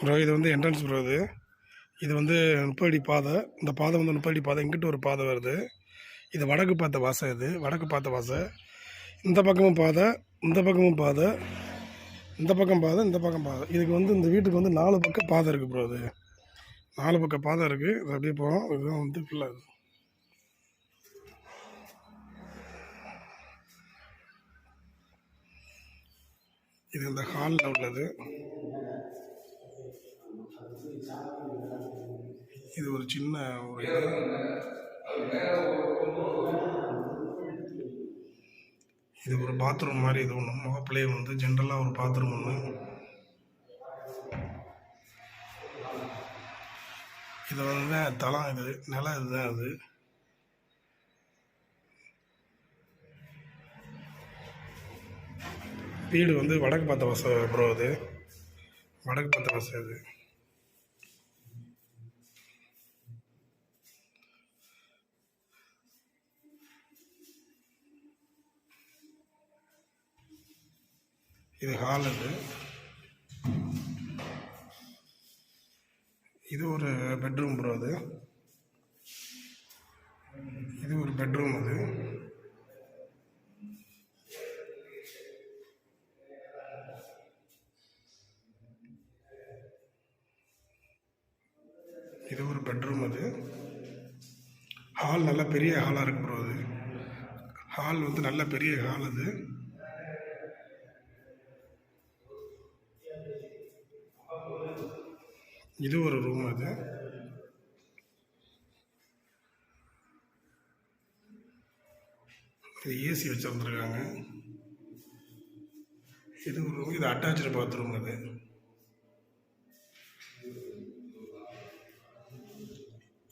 Bro இது வந்து entrance bro. இது வந்து 30 அடி பாதை. இந்த பாதை வந்து 30 அடி பாதை. இங்கிட்ட ஒரு பாதை வருது. இது வடக்கு பார்த்த வாசை. இது வடக்கு பார்த்த வாசை. இந்த பக்கமும் பாதை, இந்த பக்கமும் பாதை, இந்த பக்கம் பாதை, இந்த பக்கம் பாதை. இதுக்கு வந்து இந்த வீட்டுக்கு வந்து 4 பக்கம் பாதை இருக்குது ப்ரோ. அது 4 பக்கம் பாதை இருக்குது. இது அப்படியே போகிறோம். இதுதான் வந்து ஃபுல்லாக இது இந்த ஹாலில் உள்ளது. இது ஒரு சின்ன ஒரு இது ஒரு பாத்ரூம் மாதிரி. இது ஒன்று முகப்பிள்ளையே வந்து ஜென்ரலாக ஒரு பாத்ரூம் ஒன்று. இது வந்து தளம். இது நிலம். இதுதான் அது. வீடு வந்து வடக்கு பார்த்த வாசை ப்ரோ. அது வடக்கு பார்த்த வாசை. அது இது ஹால். இது ஒரு பெட்ரூம் ப்ரோ. அது இது ஒரு பெட்ரூம். அது இது ஒரு பெட்ரூம். அது ஹால் நல்ல பெரிய ஹாலாக இருக்கு ப்ரோ. அது ஹால் வந்து நல்ல பெரிய ஹால். அது இது ஒரு ரூம். அது இது ஏசி வச்சுருந்துருக்காங்க. இது ஒரு ரூம். இது அட்டாச்சு பாத்ரூம். அது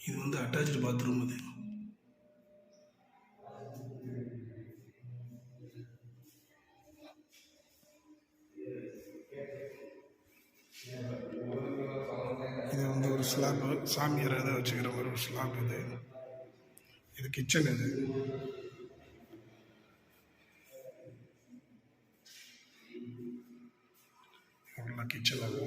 இது வந்து அட்டாச்சு பாத்ரூம். அது இது வந்து ஒரு ஸ்லாப். சாமியார் எதை வச்சுக்கிற மாதிரி ஒரு ஸ்லாப். இது கிச்சன். இது கிச்சன். அது